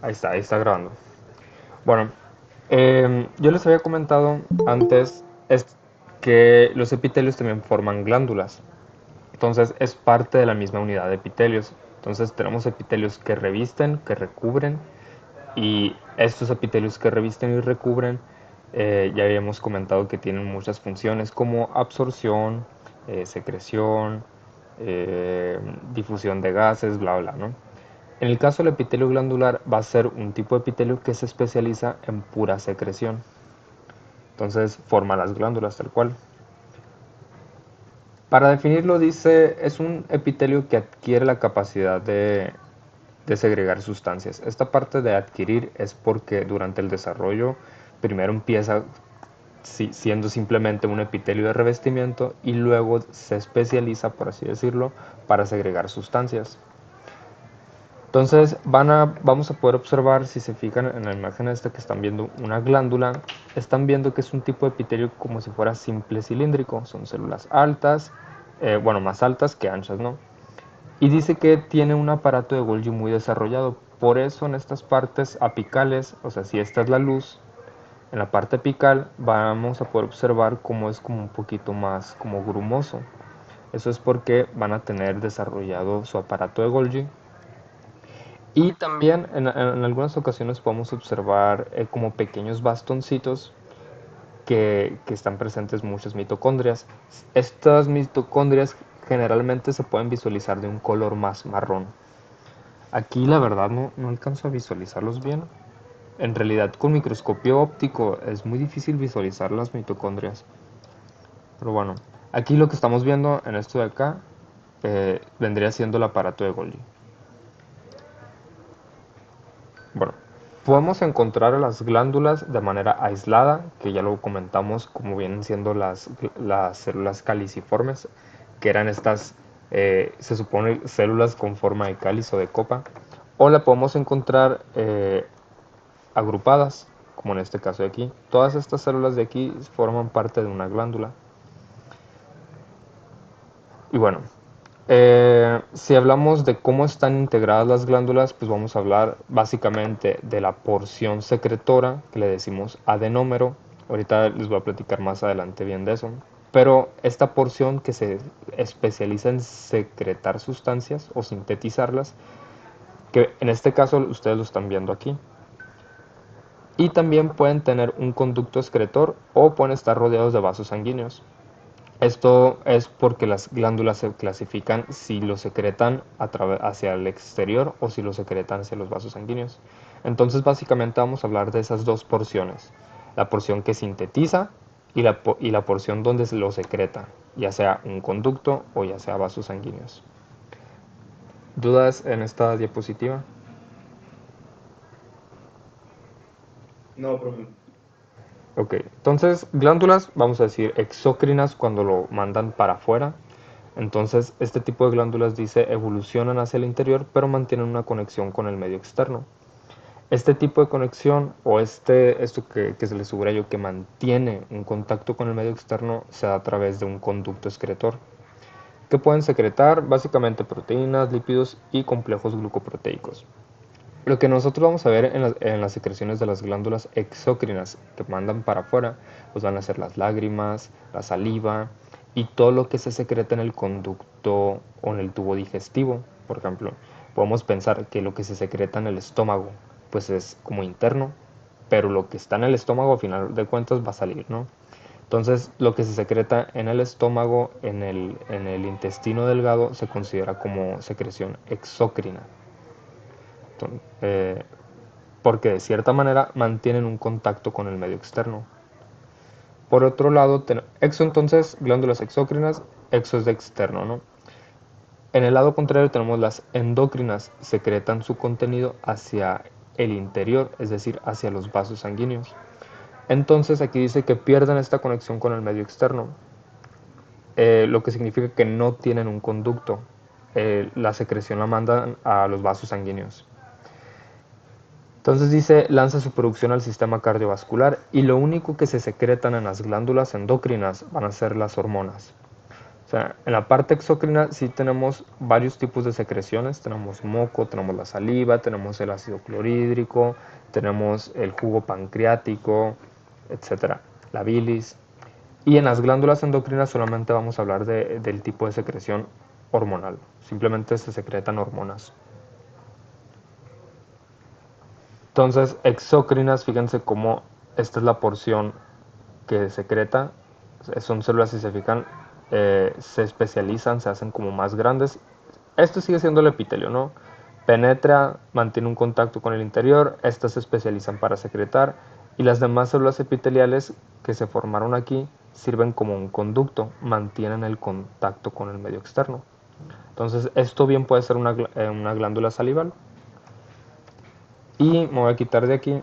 Ahí está grabando. Bueno, yo les había comentado antes que los epitelios también forman glándulas. Entonces es parte de la misma unidad de epitelios. Entonces tenemos epitelios que revisten, que recubren, y estos epitelios que revisten y recubren, ya habíamos comentado que tienen muchas funciones como absorción, secreción, eh, difusión de gases, bla, bla, ¿no? En el caso del epitelio glandular va a ser un tipo de epitelio que se especializa en pura secreción. Entonces forma las glándulas tal cual. Para definirlo dice, es un epitelio que adquiere la capacidad de segregar sustancias. Esta parte de adquirir es porque durante el desarrollo primero empieza siendo simplemente un epitelio de revestimiento y luego se especializa, por así decirlo, para segregar sustancias. Entonces vamos a poder observar, si se fijan en la imagen esta que están viendo, una glándula, están viendo que es un tipo de epitelio como si fuera simple cilíndrico, son células altas, bueno, más altas que anchas, ¿no? Y dice que tiene un aparato de Golgi muy desarrollado, por eso en estas partes apicales, o sea, si esta es la luz, en la parte apical vamos a poder observar cómo es como un poquito más como grumoso. Eso es porque van a tener desarrollado su aparato de Golgi. Y también en algunas ocasiones podemos observar como pequeños bastoncitos que están presentes muchas mitocondrias. Estas mitocondrias generalmente se pueden visualizar de un color más marrón. Aquí la verdad no alcanzo a visualizarlos bien. En realidad con microscopio óptico es muy difícil visualizar las mitocondrias. Pero bueno, aquí lo que estamos viendo en esto de acá vendría siendo el aparato de Golgi. Bueno, podemos encontrar a las glándulas de manera aislada, que ya lo comentamos, como vienen siendo las células caliciformes, que eran estas, se supone, células con forma de cáliz o de copa, o la podemos encontrar agrupadas, como en este caso de aquí. Todas estas células de aquí forman parte de una glándula. Y bueno, si hablamos de cómo están integradas las glándulas, pues vamos a hablar básicamente de la porción secretora, que le decimos adenómero. Ahorita les voy a platicar más adelante bien de eso. Pero esta porción que se especializa en secretar sustancias o sintetizarlas, que en este caso ustedes lo están viendo aquí. Y también pueden tener un conducto excretor o pueden estar rodeados de vasos sanguíneos. Esto es porque las glándulas se clasifican si lo secretan hacia el exterior o si lo secretan hacia los vasos sanguíneos. Entonces básicamente vamos a hablar de esas dos porciones. La porción que sintetiza y la porción donde se lo secreta, ya sea un conducto o ya sea vasos sanguíneos. ¿Dudas en esta diapositiva? No, profe. Ok, entonces glándulas, vamos a decir exócrinas cuando lo mandan para afuera. Entonces este tipo de glándulas dice evolucionan hacia el interior pero mantienen una conexión con el medio externo. Este tipo de conexión o esto que se le subrayo que mantiene un contacto con el medio externo se da a través de un conducto excretor que pueden secretar básicamente proteínas, lípidos y complejos glucoproteicos. Lo que nosotros vamos a ver en las secreciones de las glándulas exócrinas que mandan para afuera, pues van a ser las lágrimas, la saliva y todo lo que se secreta en el conducto o en el tubo digestivo. Por ejemplo, podemos pensar que lo que se secreta en el estómago, pues es como interno, pero lo que está en el estómago, al final de cuentas, va a salir, ¿no? Entonces, lo que se secreta en el estómago, en el intestino delgado, se considera como secreción exócrina. Eh, porque de cierta manera mantienen un contacto con el medio externo. Por otro lado, exo entonces, glándulas exócrinas, exo es de externo, ¿no? En el lado contrario tenemos las endócrinas, secretan su contenido hacia el interior, es decir, hacia los vasos sanguíneos. Entonces aquí dice que pierden esta conexión con el medio externo, lo que significa que no tienen un conducto. La secreción la mandan a los vasos sanguíneos. Entonces dice, lanza su producción al sistema cardiovascular y lo único que se secretan en las glándulas endocrinas van a ser las hormonas. sea, en la parte exócrina sí tenemos varios tipos de secreciones. Tenemos moco, tenemos la saliva, tenemos el ácido clorhídrico, tenemos el jugo pancreático, etcétera, la bilis. Y en las glándulas endocrinas solamente vamos a hablar del tipo de secreción hormonal. Simplemente se secretan hormonas. Entonces, exócrinas, fíjense cómo esta es la porción que secreta. Son células que se fijan, se especializan, se hacen como más grandes. Esto sigue siendo el epitelio, ¿no? Penetra, mantiene un contacto con el interior, estas se especializan para secretar y las demás células epiteliales que se formaron aquí sirven como un conducto, mantienen el contacto con el medio externo. Entonces, esto bien puede ser una glándula salival. Y me voy a quitar de aquí.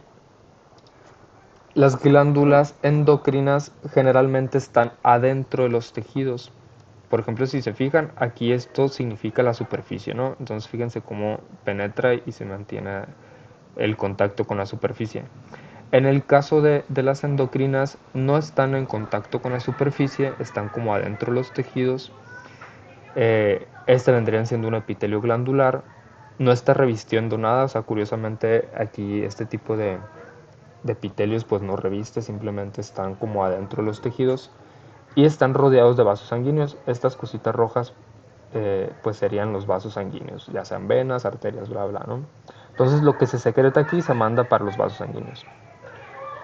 Las glándulas endocrinas generalmente están adentro de los tejidos. Por ejemplo, si se fijan, aquí esto significa la superficie, ¿no? Entonces fíjense cómo penetra y se mantiene el contacto con la superficie. En el caso de las endocrinas, no están en contacto con la superficie, están como adentro de los tejidos. Este vendrían siendo un epitelio glandular. No está revistiendo nada, o sea, curiosamente aquí este tipo de epitelios pues no reviste, simplemente están como adentro de los tejidos y están rodeados de vasos sanguíneos. Estas cositas rojas pues serían los vasos sanguíneos, ya sean venas, arterias, bla, bla, ¿no? Entonces lo que se secreta aquí se manda para los vasos sanguíneos.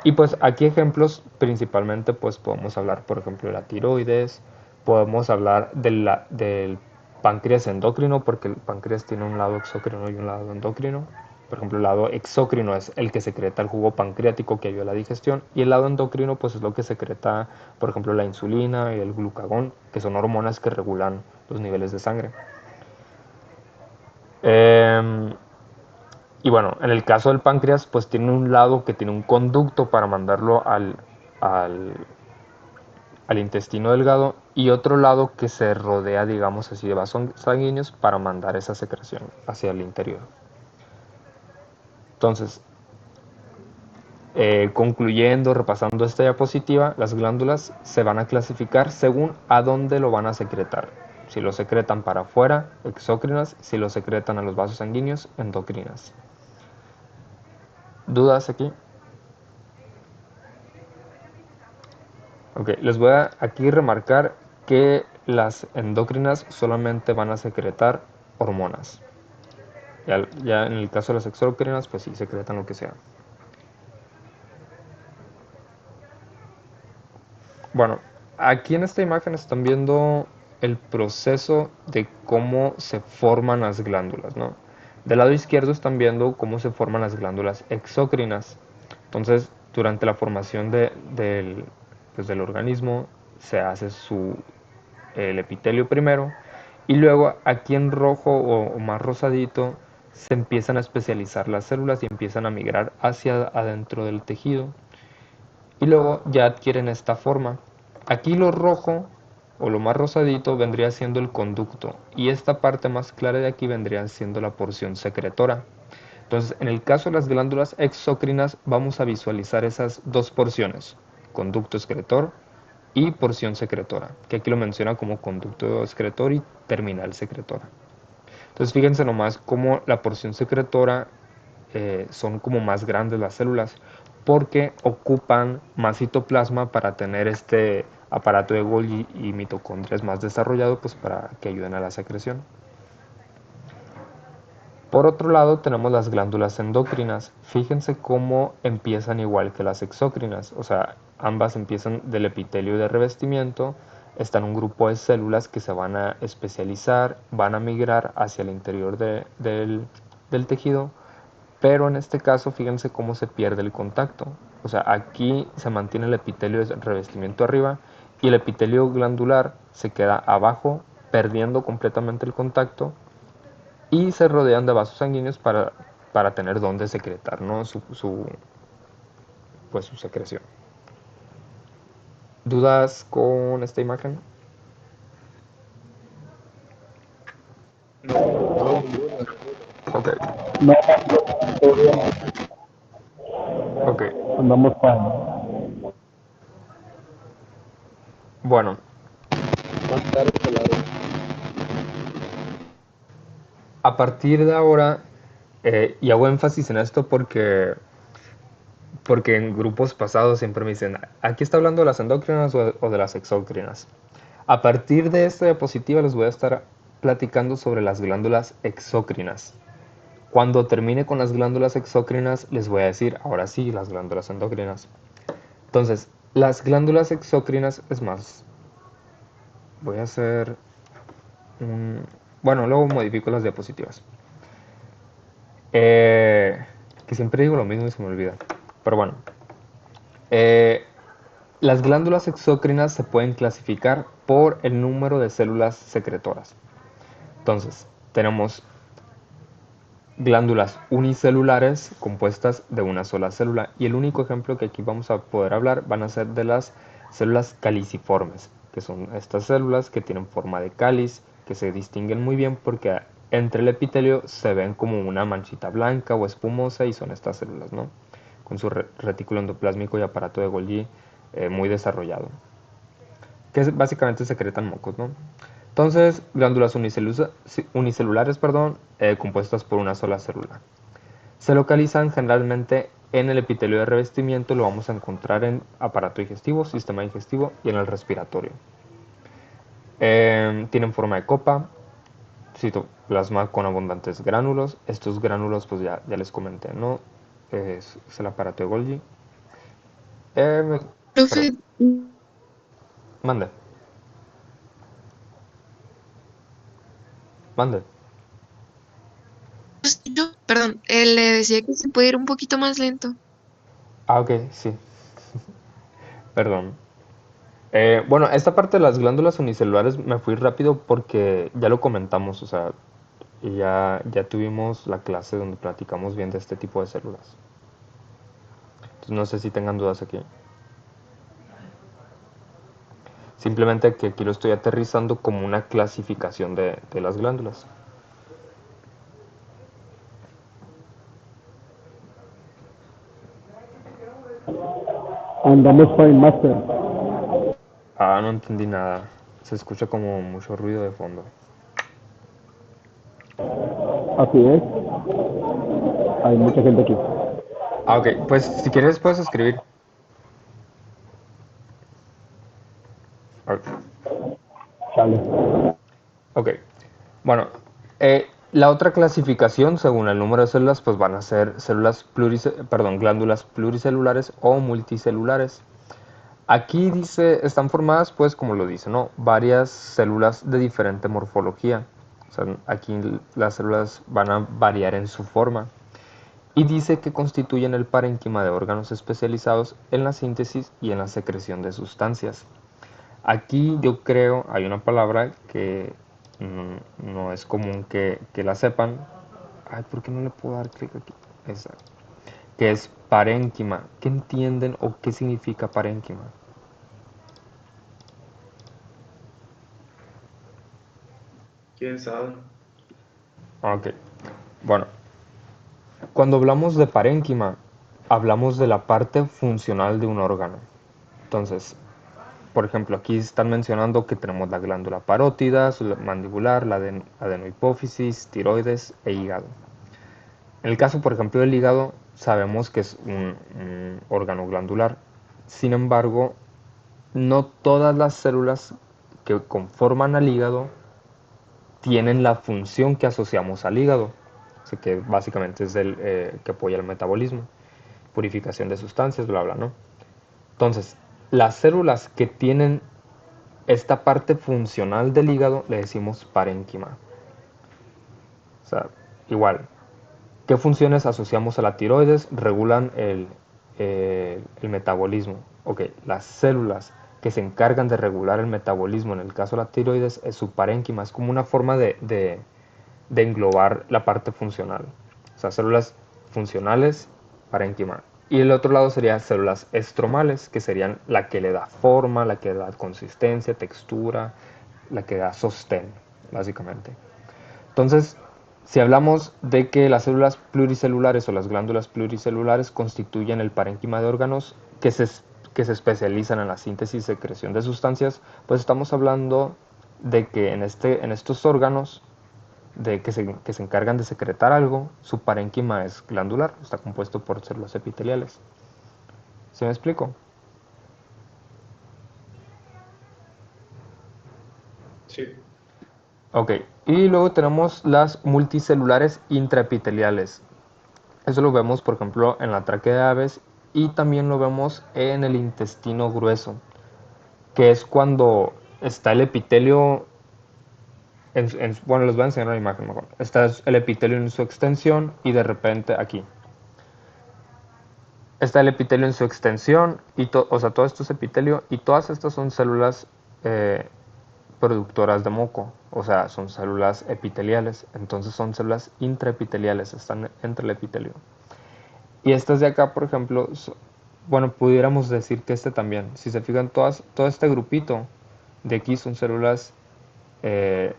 Y pues aquí ejemplos principalmente pues podemos hablar por ejemplo de la tiroides, podemos hablar del páncreas endocrino porque el páncreas tiene un lado exócrino y un lado endocrino. Por ejemplo, el lado exócrino es el que secreta el jugo pancreático que ayuda a la digestión y el lado endocrino pues es lo que secreta, por ejemplo, la insulina y el glucagón, que son hormonas que regulan los niveles de sangre. Eh, y bueno, en el caso del páncreas, pues tiene un lado que tiene un conducto para mandarlo al, al intestino delgado y otro lado que se rodea, digamos así, de vasos sanguíneos para mandar esa secreción hacia el interior. Entonces, concluyendo, repasando esta diapositiva, las glándulas se van a clasificar según a dónde lo van a secretar. Si lo secretan para afuera, exócrinas; si lo secretan a los vasos sanguíneos, endocrinas. ¿Dudas aquí? Ok, les voy a aquí remarcar que las endocrinas solamente van a secretar hormonas. Ya en el caso de las exócrinas, pues sí, secretan lo que sea. Bueno, aquí en esta imagen están viendo el proceso de cómo se forman las glándulas, ¿no? Del lado izquierdo están viendo cómo se forman las glándulas exócrinas. Entonces, durante la formación pues, del organismo, se hace el epitelio primero y luego aquí en rojo o más rosadito se empiezan a especializar las células y empiezan a migrar hacia adentro del tejido y luego ya adquieren esta forma. Aquí lo rojo o lo más rosadito vendría siendo el conducto y esta parte más clara de aquí vendría siendo la porción secretora. Entonces, en el caso de las glándulas exócrinas vamos a visualizar esas dos porciones, conducto excretor y porción secretora, que aquí lo menciona como conducto excretor y terminal secretora. Entonces, fíjense nomás cómo la porción secretora son como más grandes las células porque ocupan más citoplasma para tener este aparato de Golgi y mitocondrias más desarrollado pues para que ayuden a la secreción. Por otro lado tenemos las glándulas endocrinas. Fíjense cómo empiezan igual que las exócrinas, o sea, ambas empiezan del epitelio de revestimiento, están un grupo de células que se van a especializar, van a migrar hacia el interior del tejido, pero en este caso fíjense cómo se pierde el contacto. O sea, aquí se mantiene el epitelio de revestimiento arriba y el epitelio glandular se queda abajo, perdiendo completamente el contacto y se rodean de vasos sanguíneos para tener donde secretar, ¿no? Pues su secreción. ¿Dudas con esta imagen? No, no, ninguna. Ok, No, todo bien, ok. andamos para. Bueno, Claro, claro. A partir de ahora, y hago énfasis en esto porque en grupos pasados siempre me dicen, ¿aquí está hablando de las endócrinas o de las exócrinas? A partir de esta diapositiva les voy a estar platicando sobre las glándulas exócrinas. Cuando termine con las glándulas exócrinas, les voy a decir, ahora sí, las glándulas endocrinas. Entonces, las glándulas exócrinas, es más, voy a hacer un... Bueno, luego modifico las diapositivas. Que siempre digo lo mismo y se me olvida. Pero bueno, eh, las glándulas exócrinas se pueden clasificar por el número de células secretoras. Entonces, tenemos glándulas unicelulares compuestas de una sola célula. Y el único ejemplo que aquí vamos a poder hablar van a ser de las células caliciformes, que son estas células que tienen forma de cáliz, que se distinguen muy bien porque entre el epitelio se ven como una manchita blanca o espumosa y son estas células, ¿no? Con su retículo endoplásmico y aparato de Golgi muy desarrollado, que básicamente secretan mocos, ¿no? Entonces, glándulas unicelulares, compuestas por una sola célula. Se localizan generalmente en el epitelio de revestimiento, lo vamos a encontrar en aparato digestivo, sistema digestivo y en el respiratorio. Tienen forma de copa, citoplasma con abundantes gránulos. Estos gránulos, pues ya les comenté, ¿no? Es el aparato de Golgi. Perdón, Profe, mande, mande. perdón, le decía que se puede ir un poquito más lento. Ah, ok, sí, perdón. Bueno, esta parte de las glándulas unicelulares me fui rápido porque ya lo comentamos, o sea, y ya tuvimos la clase donde platicamos bien de este tipo de células. Entonces no sé si tengan dudas aquí. Simplemente que aquí lo estoy aterrizando como una clasificación de las glándulas. Andamos fine, master. Ah, no entendí nada. Se escucha como mucho ruido de fondo. Así es. Hay mucha gente aquí. Ah, ok, pues si quieres puedes escribir. Ok. Sale. Ok, bueno, la otra clasificación según el número de células pues van a ser glándulas pluricelulares o multicelulares. Aquí dice, están formadas pues como lo dice, ¿no? Varias células de diferente morfología. O sea, aquí las células van a variar en su forma. Y dice que constituyen el parénquima de órganos especializados en la síntesis y en la secreción de sustancias. Aquí yo creo, hay una palabra que no es común que la sepan. Ay, ¿por qué no le puedo dar clic aquí? Esa. Que es parénquima. ¿Qué entienden o qué significa parénquima? ¿Quién sabe? Ok. Bueno, cuando hablamos de parénquima, hablamos de la parte funcional de un órgano. Entonces, por ejemplo, aquí están mencionando que tenemos la glándula parótida, mandibular, la adenohipófisis, tiroides e hígado. En el caso, por ejemplo, del hígado, sabemos que es un órgano glandular. Sin embargo, no todas las células que conforman al hígado tienen la función que asociamos al hígado, o sea, que básicamente es el que apoya el metabolismo, purificación de sustancias, bla, bla, ¿no? Entonces, las células que tienen esta parte funcional del hígado le decimos parénquima. O sea, igual, ¿qué funciones asociamos a la tiroides? Regulan el metabolismo. Ok, las células que se encargan de regular el metabolismo, en el caso de la tiroides, es su parénquima. Es como una forma de englobar la parte funcional. O sea, células funcionales, parénquima. Y el otro lado serían células estromales, que serían la que le da forma, la que da consistencia, textura, la que da sostén, básicamente. Entonces, si hablamos de que las células pluricelulares o las glándulas pluricelulares constituyen el parénquima de órganos que se especializan en la síntesis y secreción de sustancias, pues estamos hablando de que en estos órganos que se encargan de secretar algo, su parénquima es glandular, está compuesto por células epiteliales. ¿Se me explico? Sí. Ok, y luego tenemos las multicelulares intraepiteliales. Eso lo vemos, por ejemplo, en la tráquea de aves y también lo vemos en el intestino grueso, que es cuando está el epitelio, bueno, les voy a enseñar una imagen mejor. Está el epitelio en su extensión y de repente aquí. Está el epitelio en su extensión, o sea, todo esto es epitelio y todas estas son células eh, productoras de moco, o sea, son células epiteliales, entonces son células intraepiteliales, están entre el epitelio. Y estas de acá, por ejemplo, bueno, pudiéramos decir que este también, si se fijan, todo este grupito de aquí son células eh,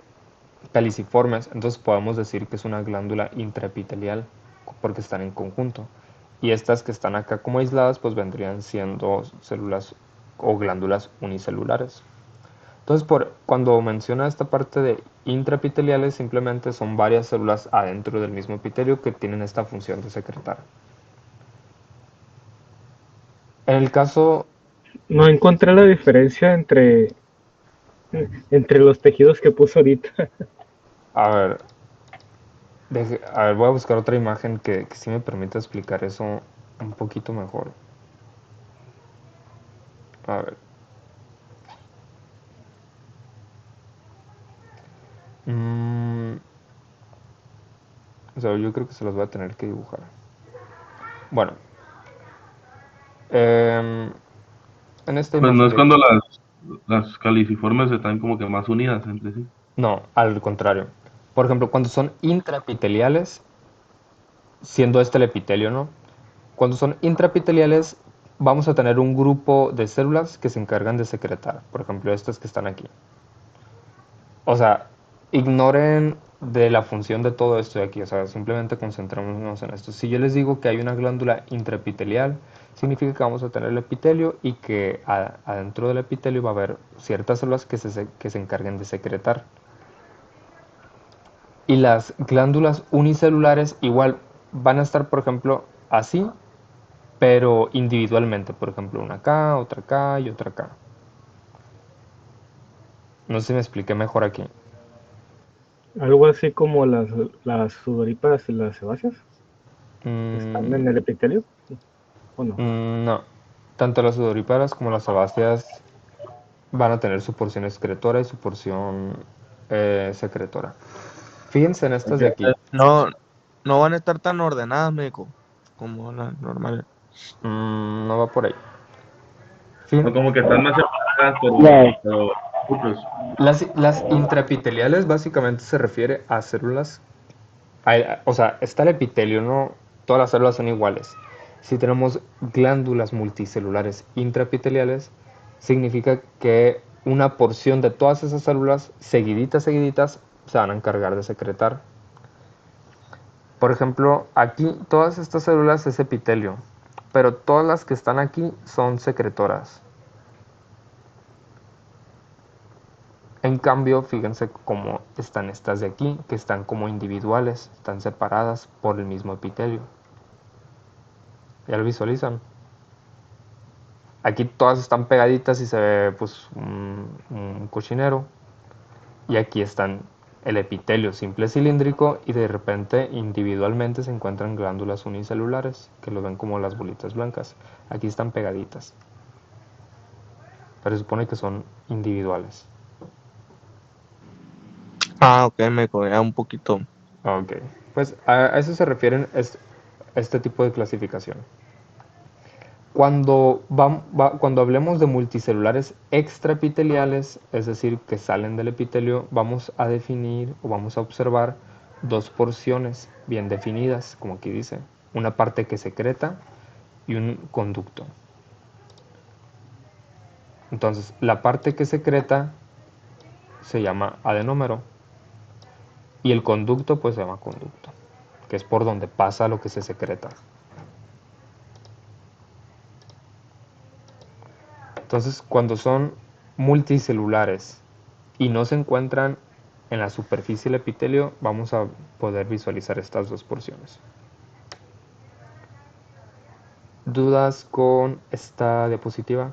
caliciformes, entonces podemos decir que es una glándula intraepitelial porque están en conjunto. Y estas que están acá como aisladas, pues vendrían siendo células o glándulas unicelulares. Entonces, cuando menciona esta parte de intraepiteliales, simplemente son varias células adentro del mismo epitelio que tienen esta función de secretar. En el caso, No encontré la diferencia entre los tejidos que puso ahorita. a ver, a ver, voy a buscar otra imagen que sí me permita explicar eso un poquito mejor. A ver. Mm, o sea, yo creo que se los voy a tener que dibujar. Bueno, em, en esta Pues no imagen es de cuando aquí. las caliciformes están como que más unidas entre sí. No, al contrario. Por ejemplo, cuando son intraepiteliales, siendo este el epitelio, ¿no? Cuando son intraepiteliales, vamos a tener un grupo de células que se encargan de secretar. Por ejemplo, estas que están aquí. O sea, ignoren de la función de todo esto de aquí. O sea, simplemente concentrémonos en esto. Si yo les digo que hay una glándula intraepitelial, significa que vamos a tener el epitelio y que adentro del epitelio va a haber ciertas células que se encarguen de secretar. Y las glándulas unicelulares igual van a estar, por ejemplo, así, pero individualmente. Por ejemplo, una acá y otra acá. No sé si me expliqué mejor aquí. Algo así como las sudoríparas y las sebáceas que están Mm, en el epitelio, ¿o no? no. Tanto las sudoríparas como las sebáceas van a tener su porción excretora y su porción secretora. Fíjense en estas de aquí. No, no van a estar tan ordenadas, médico, como las normales. No va por ahí. Fíjense. O como que están más separadas, No, pero juntos. Las intraepiteliales básicamente se refiere a células. O sea, está el epitelio, ¿no? Todas las células son iguales. Si tenemos glándulas multicelulares intraepiteliales, significa que una porción de todas esas células, seguiditas, se van a encargar de secretar. Por ejemplo, aquí todas estas células es epitelio, pero todas las que están aquí son secretoras. En cambio, fíjense cómo están estas de aquí, que están como individuales, están separadas por el mismo epitelio. ¿Ya lo visualizan? Aquí todas están pegaditas y se ve pues un cochinero. Y aquí están el epitelio simple cilíndrico y de repente individualmente se encuentran glándulas unicelulares, que lo ven como las bolitas blancas. Aquí están pegaditas, pero se supone que son individuales. Ah, ok, médico, ya un poquito. Ok, pues a eso se refieren este tipo de clasificación. Cuando hablemos de multicelulares extraepiteliales, es decir, que salen del epitelio, vamos a definir o vamos a observar dos porciones bien definidas, como aquí dice, una parte que secreta y un conducto. Entonces, la parte que secreta se llama adenómero y el conducto pues se llama conducto, que es por donde pasa lo que se secreta. Entonces, cuando son multicelulares y no se encuentran en la superficie del epitelio, vamos a poder visualizar estas dos porciones. ¿Dudas con esta diapositiva?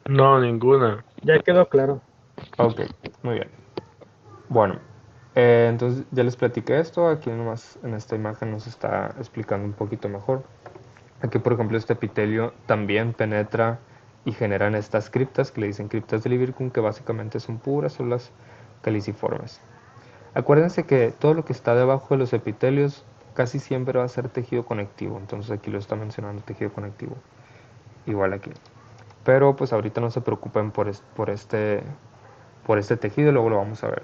No, ninguna. Ya quedó claro. Ok, muy bien. Bueno, entonces ya les platiqué esto. Aquí nomás en esta imagen nos está explicando un poquito mejor. Aquí, por ejemplo, este epitelio también penetra y generan estas criptas que le dicen criptas de Lieberkühn, que básicamente son puras células caliciformes. Acuérdense que todo lo que está debajo de los epitelios casi siempre va a ser tejido conectivo. Entonces aquí lo está mencionando tejido conectivo. Igual aquí. Pero pues ahorita no se preocupen por este tejido, luego lo vamos a ver.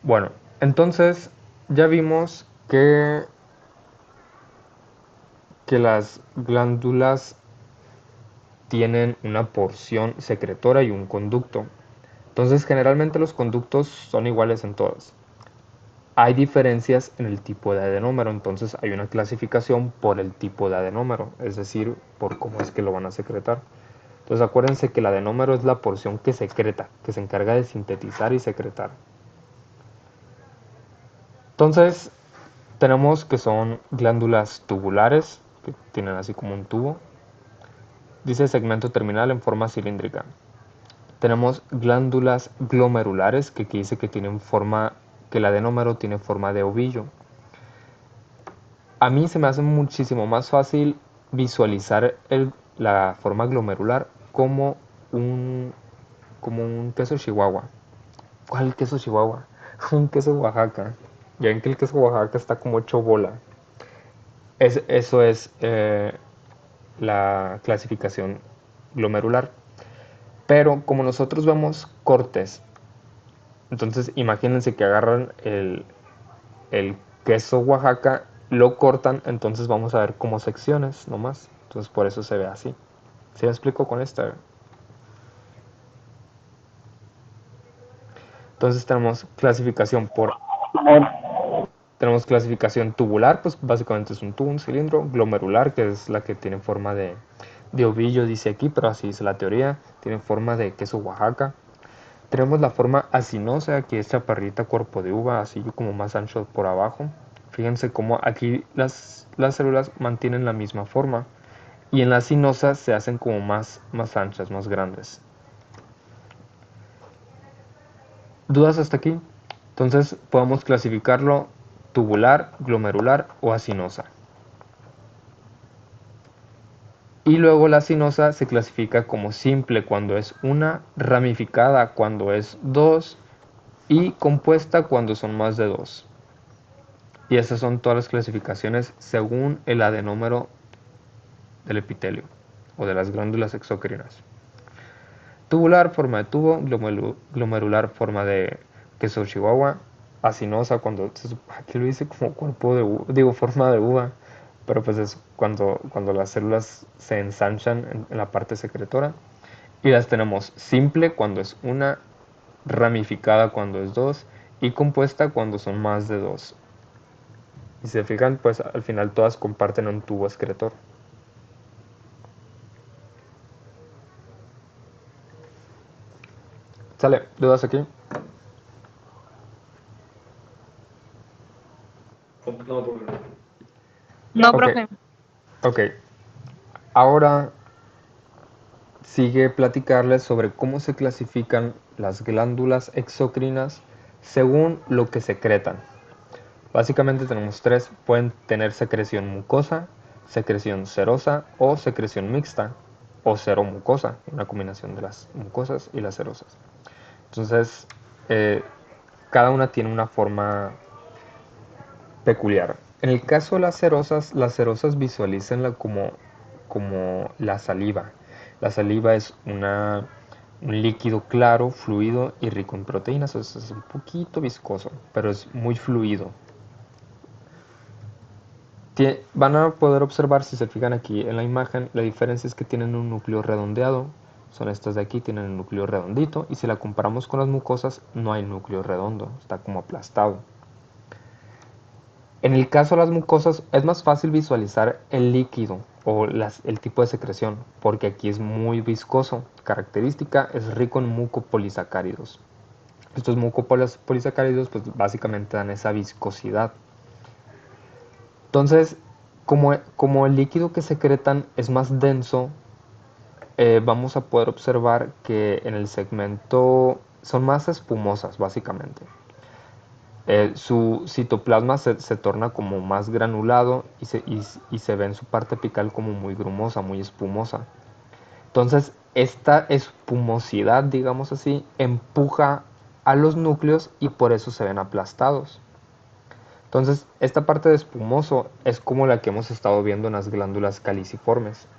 Bueno, entonces ya vimos que las glándulas tienen una porción secretora y un conducto. Entonces generalmente los conductos son iguales en todas. Hay diferencias en el tipo de adenómero, entonces hay una clasificación por el tipo de adenómero, es decir, por cómo es que lo van a secretar. Entonces acuérdense que el adenómero es la porción que secreta, que se encarga de sintetizar y secretar. Entonces tenemos que son glándulas tubulares, que tienen así como un tubo. Dice segmento terminal en forma cilíndrica. Tenemos glándulas glomerulares, que aquí dice que tienen forma, que el adenómero tiene forma de ovillo. A mí se me hace muchísimo más fácil visualizar la forma glomerular como un queso chihuahua. ¿Cuál queso chihuahua? Un queso Oaxaca. Ya ven que el queso Oaxaca está como hecho bola. Eso es la clasificación glomerular. Pero como nosotros vemos cortes, entonces imagínense que agarran el queso Oaxaca, lo cortan, entonces vamos a ver como secciones nomás. Entonces por eso se ve así. ¿Sí me explico con esta? Entonces tenemos clasificación tenemos clasificación tubular, pues básicamente es un tubo, un cilindro. Glomerular, que es la que tiene forma de ovillo, dice aquí, pero así es la teoría. Tiene forma de queso Oaxaca. Tenemos la forma acinosa, que es chaparrita, cuerpo de uva, así como más ancho por abajo. Fíjense cómo aquí las células mantienen la misma forma. Y en la acinosa se hacen como más anchas, más grandes. ¿Dudas hasta aquí? Entonces podemos clasificarlo tubular, glomerular o acinosa. Y luego la acinosa se clasifica como simple cuando es una, ramificada cuando es dos y compuesta cuando son más de dos. Y esas son todas las clasificaciones según el adenómero del epitelio o de las glándulas exocrinas. Tubular, forma de tubo. Glomerular, forma de queso chihuahua. Acinosa, cuando aquí lo dice como cuerpo de uva, digo forma de uva, pero pues es cuando las células se ensanchan en la parte secretora. Y las tenemos simple cuando es una, ramificada cuando es dos y compuesta cuando son más de dos. Y si se fijan, pues al final todas comparten un tubo excretor. ¿Sale? ¿Dudas aquí? No, porque No, Ok, profe. ok. Ahora sigue platicarles sobre cómo se clasifican las glándulas exocrinas según lo que secretan. Básicamente tenemos tres. Pueden tener secreción mucosa, secreción serosa o secreción mixta o seromucosa, una combinación de las mucosas y las serosas. Entonces, cada una tiene una forma peculiar. En el caso de las cerosas visualícenla como la saliva. La saliva es un líquido claro, fluido y rico en proteínas. Es un poquito viscoso, pero es muy fluido. Van a poder observar, si se fijan aquí en la imagen, la diferencia es que tienen un núcleo redondeado. Son estas de aquí, tienen el núcleo redondito. Y si la comparamos con las mucosas, no hay núcleo redondo, está como aplastado. En el caso de las mucosas es más fácil visualizar el líquido o el tipo de secreción, porque aquí es muy viscoso. Característica, es rico en mucopolisacáridos. Estos mucopolisacáridos pues básicamente dan esa viscosidad. Entonces, como el líquido que secretan es más denso, vamos a poder observar que en el segmento son más espumosas básicamente. Su citoplasma se torna como más granulado y se ve en su parte apical como muy grumosa, muy espumosa. Entonces, esta espumosidad, digamos así, empuja a los núcleos y por eso se ven aplastados. Entonces, esta parte de espumoso es como la que hemos estado viendo en las glándulas caliciformes.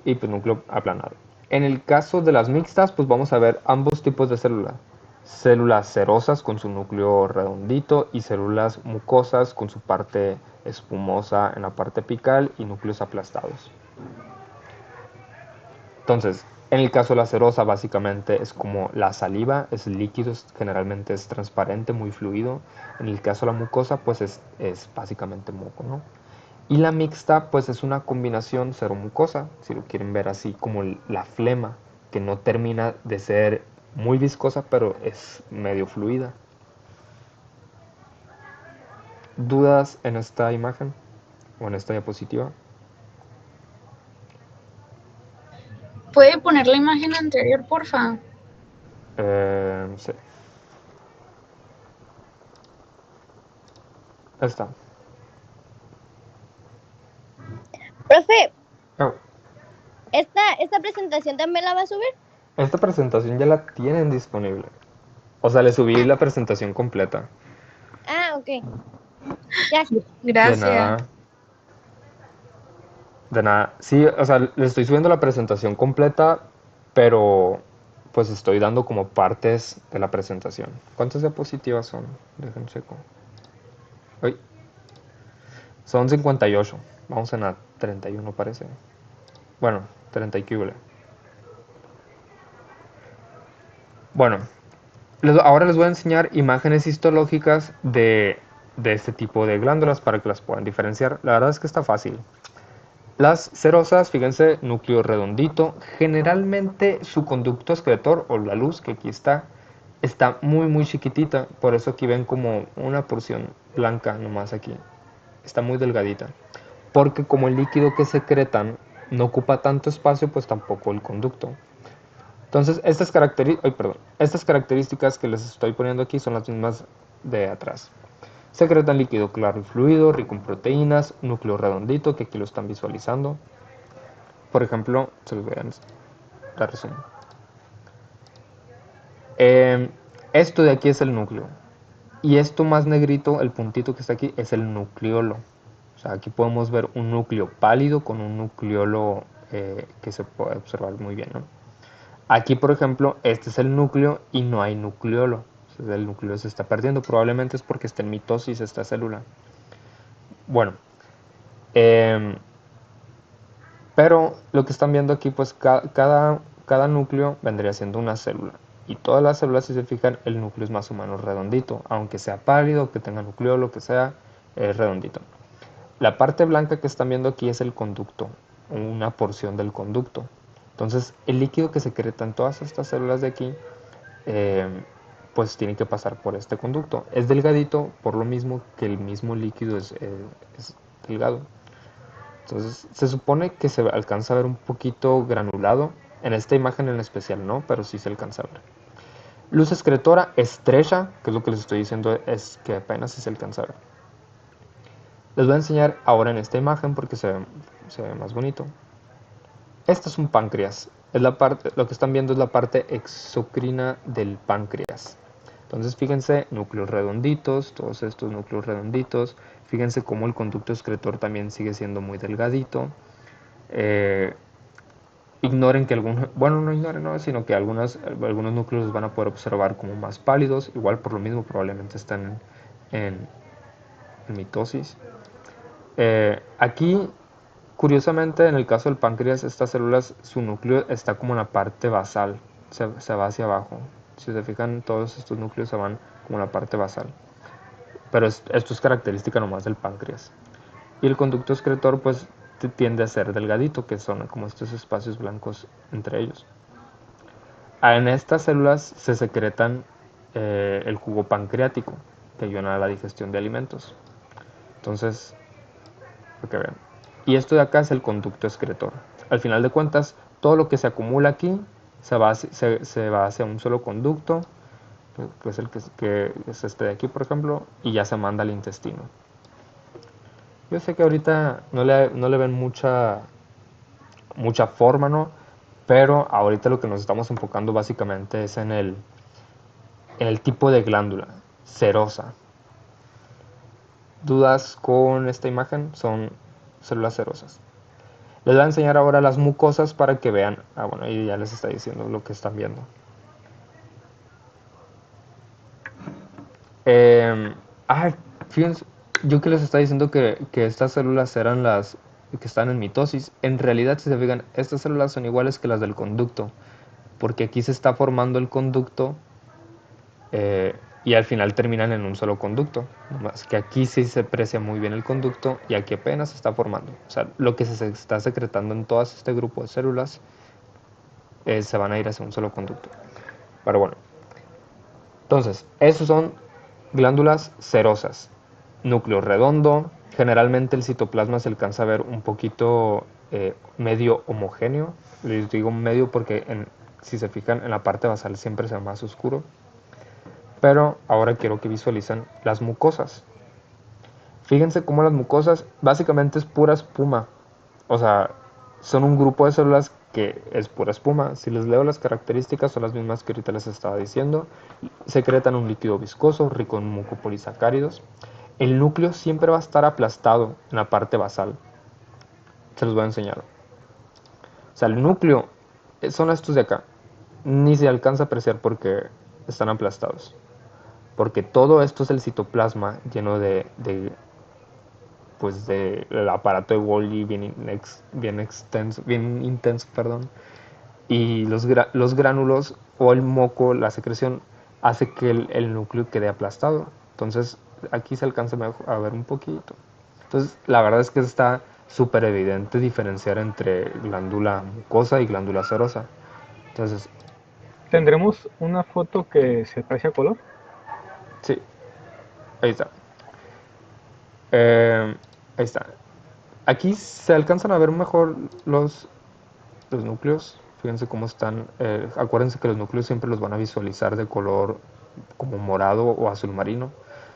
Y pues núcleo aplanado. En el caso de las mixtas, pues vamos a ver ambos tipos de células. Células cerosas con su núcleo redondito y células mucosas con su parte espumosa en la parte apical y núcleos aplastados. Entonces, en el caso de la cerosa básicamente es como la saliva, es líquido, generalmente es transparente, muy fluido. En el caso de la mucosa pues es básicamente moco, ¿no? Y la mixta pues es una combinación seromucosa, si lo quieren ver así, como la flema, que no termina de ser muy viscosa, pero es medio fluida. ¿Dudas en esta imagen o en esta diapositiva? ¿Puede poner la imagen anterior, porfa? Sí. Esta. Profe, Oh, ¿esta presentación también la va a subir? esta presentación ya la tienen disponible. O sea, le subí la presentación completa. Ah, ok. Ya. De Gracias. nada. De nada. Sí, o sea, le estoy subiendo la presentación completa, pero pues estoy dando como partes de la presentación. ¿Cuántas diapositivas son? Dejen checo. Uy. Son 58. Vamos en la 31 parece. Bueno, 30 y cúbole. Bueno, ahora les voy a enseñar imágenes histológicas de este tipo de glándulas para que las puedan diferenciar. La verdad es que está fácil. Las cerosas, fíjense, núcleo redondito. Generalmente su conducto excretor o la luz que aquí está muy chiquitita. Por eso aquí ven como una porción blanca nomás aquí. Está muy delgadita. Porque como el líquido que secretan no ocupa tanto espacio, pues tampoco el conducto. Entonces, estas características que les estoy poniendo aquí son las mismas de atrás. Secretan líquido claro y fluido, rico en proteínas, núcleo redondito, que aquí lo están visualizando. Por ejemplo, se los voy a dar resumen. Esto de aquí es el núcleo. Y esto más negrito, el puntito que está aquí, es el nucleolo. O sea, aquí podemos ver un núcleo pálido con un nucleolo que se puede observar muy bien, ¿no? Aquí, por ejemplo, este es el núcleo y no hay nucleolo. El núcleo se está perdiendo. Probablemente es porque está en mitosis esta célula. Bueno, pero lo que están viendo aquí, pues cada núcleo vendría siendo una célula. Y todas las células, si se fijan, el núcleo es más o menos redondito. Aunque sea pálido, que tenga nucleolo, lo que sea, es redondito. La parte blanca que están viendo aquí es el conducto, una porción del conducto. Entonces, el líquido que secretan todas estas células de aquí, pues tiene que pasar por este conducto. Es delgadito por lo mismo que el mismo líquido es delgado. Entonces, se supone que se alcanza a ver un poquito granulado. En esta imagen en especial no, pero sí se alcanza a ver. Luz excretora estrecha, que es lo que les estoy diciendo, es que apenas sí se alcanza a ver. Les voy a enseñar ahora en esta imagen porque se ve más bonito. Este es un páncreas. Lo que están viendo es la parte exocrina del páncreas. Entonces fíjense, núcleos redonditos, todos estos núcleos redonditos. Fíjense cómo el conducto excretor también sigue siendo muy delgadito. Ignoren que no ignoren, no, sino que algunos núcleos los van a poder observar como más pálidos. Igual por lo mismo probablemente están en mitosis. Aquí, curiosamente, en el caso del páncreas, estas células, su núcleo está como en la parte basal, se va hacia abajo. Si se fijan, todos estos núcleos se van como en la parte basal. pero esto es característica nomás del páncreas. Y el conducto excretor pues tiende a ser delgadito, que son como estos espacios blancos entre ellos. En estas células se secretan el jugo pancreático, que ayuda a la digestión de alimentos. Entonces, para que vean. Y esto de acá es el conducto excretor. Al final de cuentas, todo lo que se acumula aquí se va hacia un solo conducto, que es el que es este de aquí, por ejemplo, y ya se manda al intestino. Yo sé que ahorita no le ven mucha forma, ¿no? Pero ahorita lo que nos estamos enfocando básicamente es en el tipo de glándula, serosa. ¿Dudas con esta imagen? Son células serosas. Les voy a enseñar ahora las mucosas para que vean. Bueno, ahí ya les está diciendo lo que están viendo. Fíjense, yo que les estaba diciendo que estas células eran las que están en mitosis. En realidad, si se fijan, estas células son iguales que las del conducto, porque aquí se está formando el conducto y al final terminan en un solo conducto. Más que aquí sí se aprecia muy bien el conducto y aquí apenas se está formando. O sea, lo que se está secretando en todo este grupo de células se van a ir hacia un solo conducto. Pero bueno, entonces, esos son glándulas serosas. Núcleo redondo. Generalmente el citoplasma se alcanza a ver un poquito medio homogéneo. Les digo medio porque si se fijan en la parte basal siempre se ve más oscuro. Pero ahora quiero que visualicen las mucosas. Fíjense cómo las mucosas básicamente es pura espuma. O sea, son un grupo de células que es pura espuma. Si les leo las características son las mismas que ahorita les estaba diciendo. Secretan un líquido viscoso rico en mucopolisacáridos. El núcleo siempre va a estar aplastado en la parte basal. Se los voy a enseñar. O sea, el núcleo son estos de acá. Ni se alcanza a apreciar porque están aplastados. Porque todo esto es el citoplasma lleno del aparato de Golgi bien intenso, perdón. Y los gránulos o el moco, la secreción, hace que el núcleo quede aplastado. Entonces, aquí se alcanza a ver un poquito. Entonces, la verdad es que está súper evidente diferenciar entre glándula mucosa y glándula serosa. Entonces, ¿tendremos una foto que se aprecia a color? sí, ahí está. Ahí está. Aquí se alcanzan a ver mejor los núcleos. Fíjense cómo están. Acuérdense que los núcleos siempre los van a visualizar de color como morado o azul marino.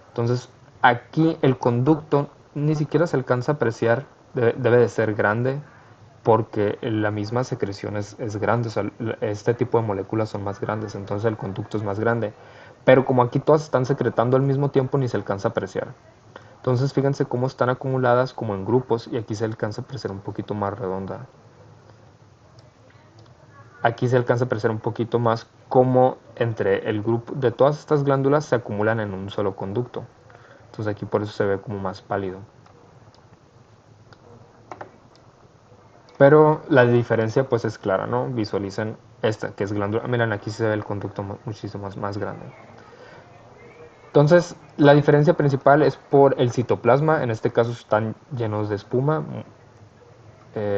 Entonces, aquí el conducto ni siquiera se alcanza a apreciar. Debe de ser grande porque la misma secreción es grande. O sea, este tipo de moléculas son más grandes. Entonces, el conducto es más grande. Pero como aquí todas están secretando al mismo tiempo, ni se alcanza a apreciar. Entonces fíjense cómo están acumuladas como en grupos y aquí se alcanza a apreciar un poquito más redonda. Aquí se alcanza a apreciar un poquito más cómo entre el grupo de todas estas glándulas se acumulan en un solo conducto. Entonces aquí por eso se ve como más pálido. Pero la diferencia pues es clara, ¿no? Visualicen esta que es glándula. Miren, aquí se ve el conducto muchísimo más grande. Entonces, la diferencia principal es por el citoplasma. En este caso están llenos de espuma.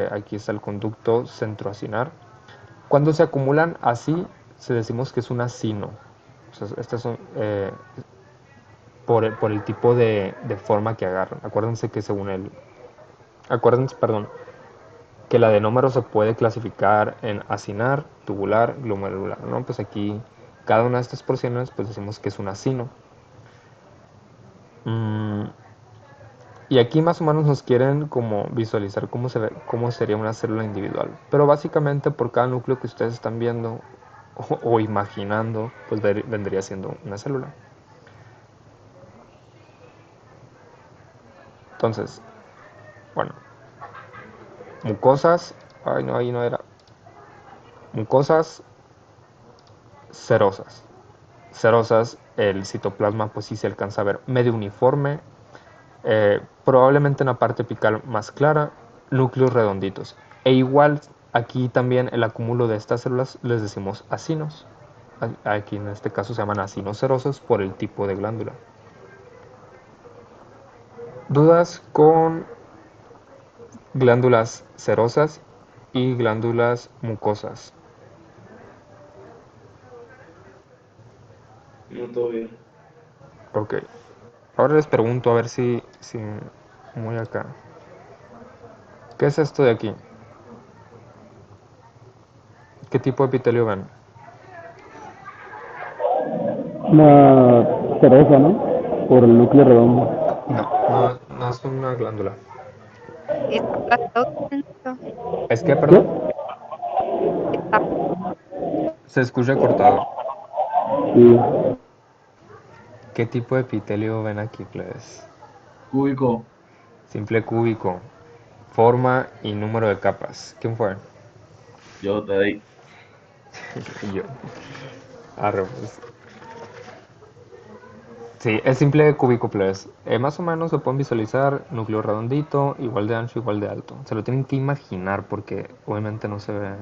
Aquí está el conducto centroacinar. Cuando se acumulan así, se decimos que es un acino. O sea, estas son por el tipo de forma que agarran. Acuérdense que que el adenómero se puede clasificar en acinar, tubular, glomerular, ¿no? Pues aquí, cada una de estas porciones, pues decimos que es un acino. Y aquí más o menos nos quieren como visualizar cómo sería una célula individual. Pero básicamente por cada núcleo que ustedes están viendo o imaginando, pues vendría siendo una célula. Entonces, bueno, mucosas, ahí no era. Mucosas serosas. Serosas, el citoplasma pues sí se alcanza a ver medio uniforme, probablemente en la parte apical más clara, núcleos redonditos. E igual aquí también el acúmulo de estas células les decimos acinos. Aquí en este caso se llaman acinos serosos por el tipo de glándula. Dudas con glándulas serosas y glándulas mucosas. No, todo bien. Ok. Ahora les pregunto a ver si muy acá. ¿Qué es esto de aquí? ¿Qué tipo de epitelio ven? Una cerosa, ¿no? Por el núcleo redondo. No es una glándula. Está aplastado dentro. ¿Es que, ¿Qué? perdón? Está Se escucha cortado. Sí. ¿Qué tipo de epitelio ven aquí, plebes? Cúbico. Simple cúbico. Forma y número de capas. ¿Quién fue? Yo te di. Yo. Arre, pues. Sí, es simple cúbico, plebes. Más o menos se pueden visualizar núcleo redondito, igual de ancho, igual de alto. Se lo tienen que imaginar porque obviamente no se ve,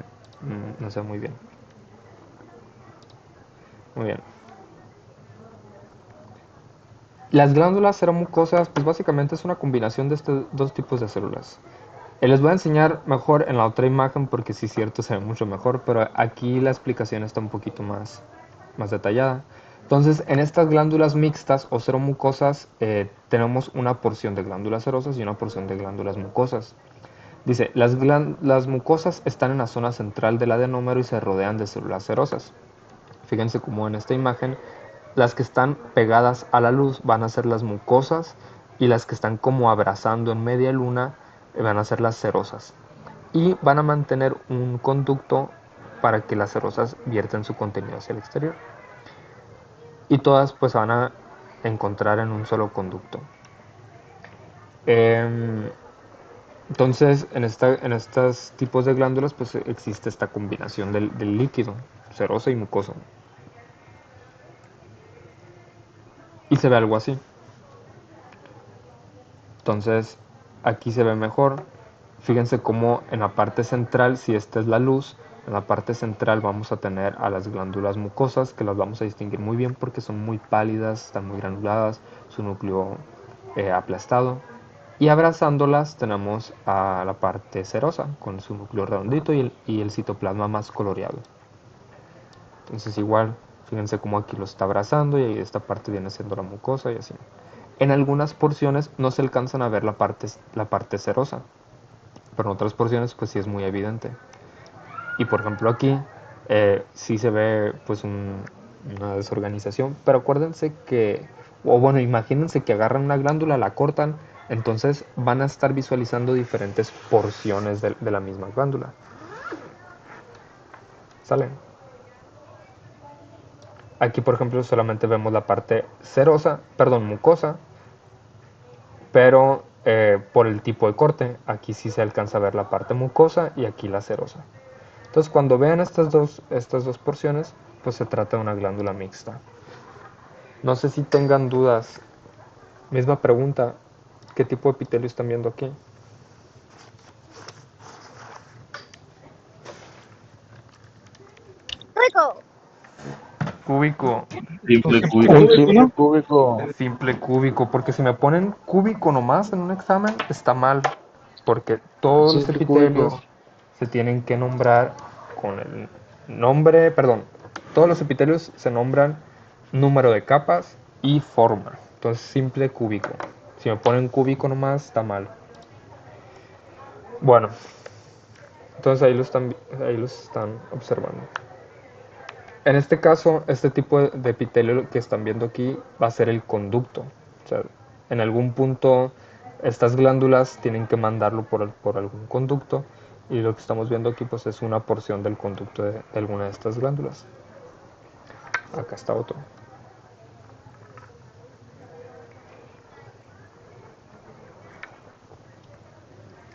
no se ve muy bien. Muy bien. Las glándulas seromucosas, pues básicamente es una combinación de estos dos tipos de células. Les voy a enseñar mejor en la otra imagen porque sí es cierto, se ve mucho mejor, pero aquí la explicación está un poquito más detallada. Entonces, en estas glándulas mixtas o seromucosas tenemos una porción de glándulas serosas y una porción de glándulas mucosas. Dice, las mucosas están en la zona central del adenómero y se rodean de células serosas. Fíjense cómo en esta imagen las que están pegadas a la luz van a ser las mucosas y las que están como abrazando en media luna van a ser las serosas. Y van a mantener un conducto para que las serosas vierten su contenido hacia el exterior. Y todas pues van a encontrar en un solo conducto. Entonces en estos tipos de glándulas pues existe esta combinación del líquido, serosa y mucosa. Y se ve algo así. Entonces aquí se ve mejor. Fíjense cómo en la parte central, si esta es la luz, en la parte central vamos a tener a las glándulas mucosas, que las vamos a distinguir muy bien porque son muy pálidas, están muy granuladas, su núcleo aplastado. Y abrazándolas tenemos a la parte serosa, con su núcleo redondito y el citoplasma más coloreado. Entonces igual, fíjense cómo aquí lo está abrazando y esta parte viene siendo la mucosa y así. En algunas porciones no se alcanzan a ver la parte serosa, pero en otras porciones pues sí es muy evidente. Y por ejemplo aquí sí se ve pues una desorganización, pero acuérdense que, o bueno, imagínense que agarran una glándula, la cortan, entonces van a estar visualizando diferentes porciones de la misma glándula. ¿Sale? Aquí por ejemplo solamente vemos la parte mucosa, pero por el tipo de corte, aquí sí se alcanza a ver la parte mucosa y aquí la serosa. Entonces cuando vean estas dos porciones, pues se trata de una glándula mixta. No sé si tengan dudas. Misma pregunta, ¿qué tipo de epitelio están viendo aquí? Rico. Cúbico. Simple cúbico. Un simple cúbico. Simple cúbico, porque si me ponen cúbico nomás en un examen, está mal, porque todos los Simple epitelios cúbico. se tienen que nombrar con el nombre, perdón, todos los epitelios se nombran número de capas y forma. Entonces, simple cúbico. Si me ponen cúbico nomás, está mal. Bueno, entonces ahí los están observando. En este caso, este tipo de epitelio que están viendo aquí va a ser el conducto. O sea, en algún punto estas glándulas tienen que mandarlo por algún conducto y lo que estamos viendo aquí pues es una porción del conducto de alguna de estas glándulas. Acá está otro.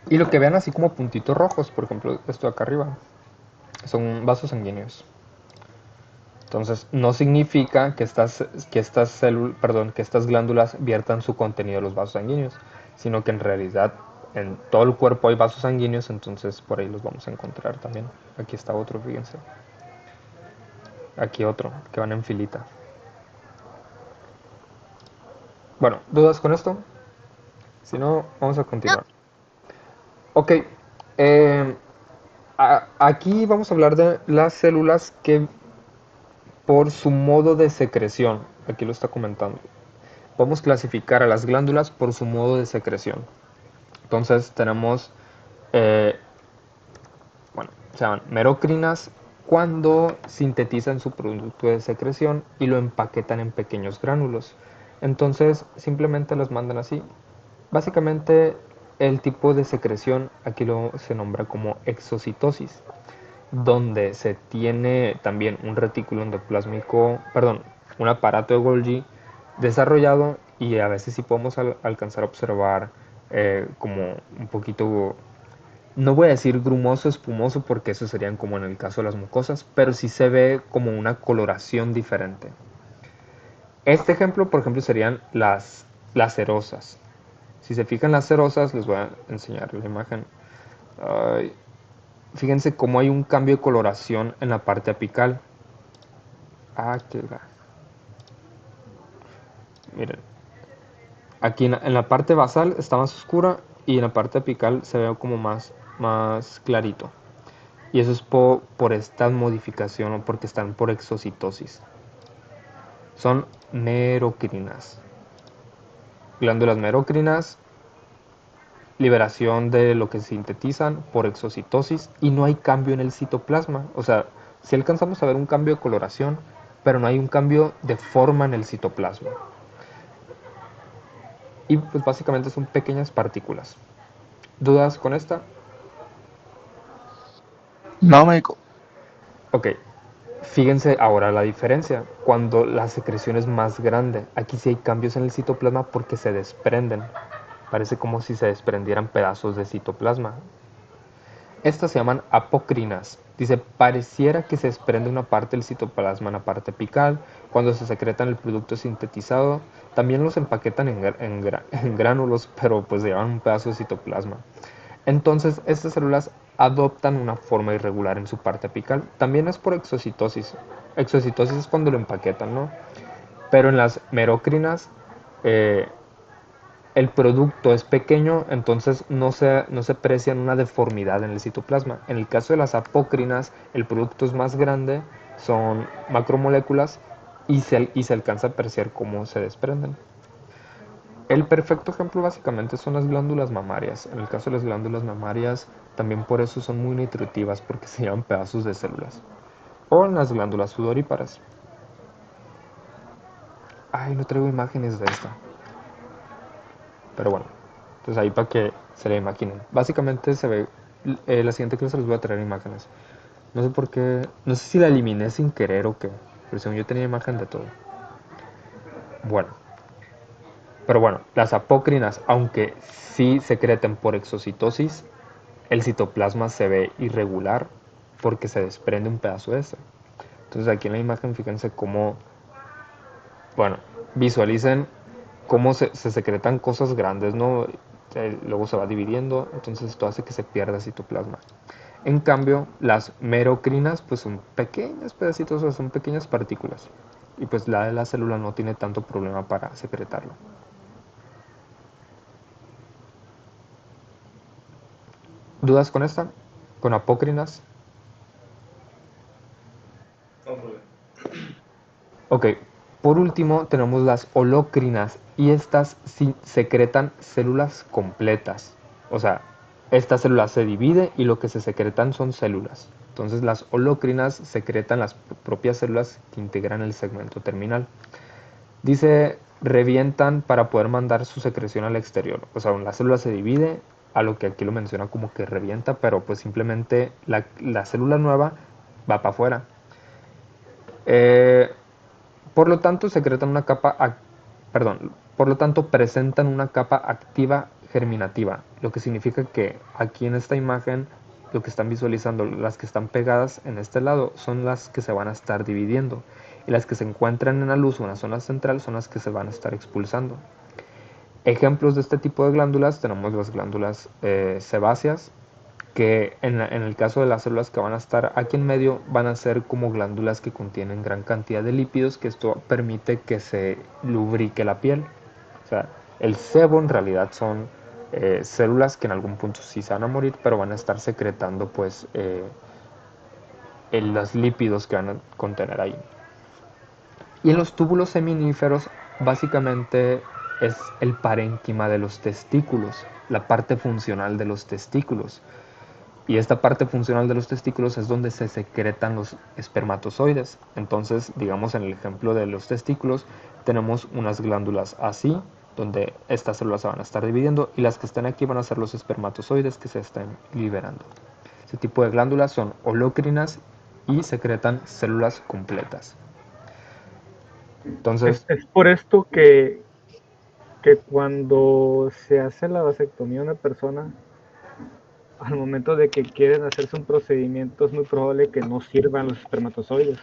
Y lo que vean así como puntitos rojos, por ejemplo, esto de acá arriba, son vasos sanguíneos. Entonces, no significa que que estas glándulas viertan su contenido a los vasos sanguíneos, sino que en realidad en todo el cuerpo hay vasos sanguíneos, entonces por ahí los vamos a encontrar también. Aquí está otro, fíjense. Aquí otro, que van en filita. Bueno, ¿dudas con esto? Si no, vamos a continuar. Ok, aquí vamos a hablar de las células que por su modo de secreción, aquí lo está comentando, vamos a clasificar a las glándulas por su modo de secreción. Entonces tenemos, se llaman merocrinas cuando sintetizan su producto de secreción y lo empaquetan en pequeños gránulos. Entonces simplemente los mandan así. Básicamente el tipo de secreción aquí se nombra como exocitosis, donde se tiene también un retículo endoplásmico, perdón, un aparato de Golgi desarrollado, y a veces sí podemos alcanzar a observar como un poquito, no voy a decir grumoso, espumoso, porque eso serían como en el caso de las mucosas, pero sí se ve como una coloración diferente. Este ejemplo, por ejemplo, serían las cerosas. Si se fijan las cerosas, les voy a enseñar la imagen. Fíjense cómo hay un cambio de coloración en la parte apical. Miren, aquí en la parte basal está más oscura y en la parte apical se ve como más clarito. Y eso es por esta modificación o porque están por exocitosis. Son merocrinas. Glándulas merocrinas, liberación de lo que sintetizan por exocitosis, y no hay cambio en el citoplasma. O sea, si alcanzamos a ver un cambio de coloración, pero no hay un cambio de forma en el citoplasma. Y pues básicamente son pequeñas partículas. ¿Dudas con esta? No, médico. Ok, fíjense ahora la diferencia. Cuando la secreción es más grande, aquí sí hay cambios en el citoplasma porque se desprenden. Parece como si se desprendieran pedazos de citoplasma. Estas se llaman apocrinas. Dice, pareciera que se desprende una parte del citoplasma en la parte apical. Cuando se secretan el producto sintetizado, también los empaquetan en gránulos, pero pues llevan un pedazo de citoplasma. Entonces, estas células adoptan una forma irregular en su parte apical. También es por exocitosis. Exocitosis es cuando lo empaquetan, ¿no? Pero en las merocrinas, el producto es pequeño, entonces no se aprecia una deformidad en el citoplasma. En el caso de las apocrinas, el producto es más grande, son macromoléculas, y se alcanza a apreciar cómo se desprenden. El perfecto ejemplo básicamente son las glándulas mamarias. En el caso de las glándulas mamarias, también por eso son muy nutritivas, porque se llevan pedazos de células. O en las glándulas sudoríparas. Ay, no traigo imágenes de esta. Pero bueno, entonces ahí para que se la imaginen. Básicamente se ve, la siguiente clase les voy a traer imágenes. No sé por qué, no sé si la eliminé sin querer o qué, pero según yo tenía imagen de todo. Bueno, pero bueno, las apocrinas, aunque sí secretan por exocitosis, el citoplasma se ve irregular porque se desprende un pedazo de ese. Entonces aquí en la imagen fíjense cómo, bueno, visualicen cómo se secretan cosas grandes, ¿no? Luego se va dividiendo, entonces esto hace que se pierda citoplasma. En cambio, las merocrinas pues son pequeños pedacitos, o sea, son pequeñas partículas. Y pues la de la célula no tiene tanto problema para secretarlo. ¿Dudas con esta? ¿Con apócrinas? Ok, por último tenemos las holocrinas, y estas sí secretan células completas. O sea, esta célula se divide y lo que se secretan son células. Entonces las holocrinas secretan las propias células que integran el segmento terminal. Dice, revientan para poder mandar su secreción al exterior. O sea, la célula se divide, a lo que aquí lo menciona como que revienta, pero pues simplemente la célula nueva va para afuera. Por lo tanto, secretan una capa, por lo tanto presentan una capa activa germinativa, lo que significa que aquí en esta imagen lo que están visualizando, las que están pegadas en este lado, son las que se van a estar dividiendo, y las que se encuentran en la luz o en la zona central son las que se van a estar expulsando. Ejemplos de este tipo de glándulas tenemos las glándulas sebáceas, que en el caso de las células que van a estar aquí en medio van a ser como glándulas que contienen gran cantidad de lípidos, que esto permite que se lubrique la piel. O sea, el sebo en realidad son células que en algún punto sí se van a morir, pero van a estar secretando pues los lípidos que van a contener ahí. Y en los túbulos seminíferos básicamente es el parénquima de los testículos, la parte funcional de los testículos. Y esta parte funcional de los testículos es donde se secretan los espermatozoides. Entonces, digamos en el ejemplo de los testículos, tenemos unas glándulas así, donde estas células se van a estar dividiendo, y las que están aquí van a ser los espermatozoides que se están liberando. Este tipo de glándulas son holócrinas y secretan células completas. Entonces, Es por esto que cuando se hace la vasectomía a una persona, al momento de que quieren hacerse un procedimiento, es muy probable que no sirvan los espermatozoides.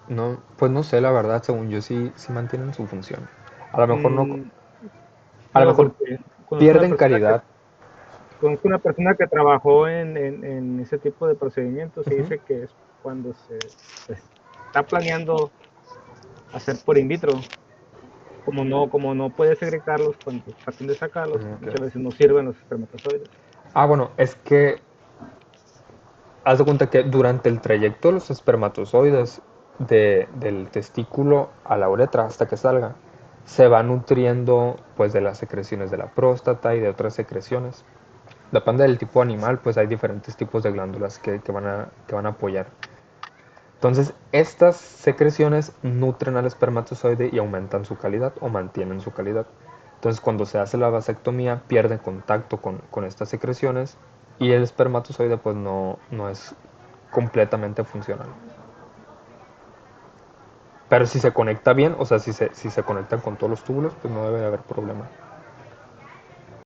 no, pues no sé, la verdad, según yo sí mantienen su función. A lo mejor no, a lo No, mejor porque conozco una pierden persona calidad. Conozco una persona que trabajó en ese tipo de procedimientos y dice que es cuando se está planeando hacer por in vitro. Como no puede segregarlos cuando traten de sacarlos, muchas veces no sirven los espermatozoides. Bueno, es que haz de cuenta que durante el trayecto de los espermatozoides del testículo a la uretra hasta que salga, se va nutriendo pues de las secreciones de la próstata y de otras secreciones. Depende del tipo de animal, pues hay diferentes tipos de glándulas que van a apoyar. Entonces, estas secreciones nutren al espermatozoide y aumentan su calidad o mantienen su calidad. Entonces, cuando se hace la vasectomía, pierde contacto con estas secreciones y el espermatozoide pues no es completamente funcional. Pero si se conecta bien, o sea, si se conectan con todos los túbulos, pues no debe haber problema.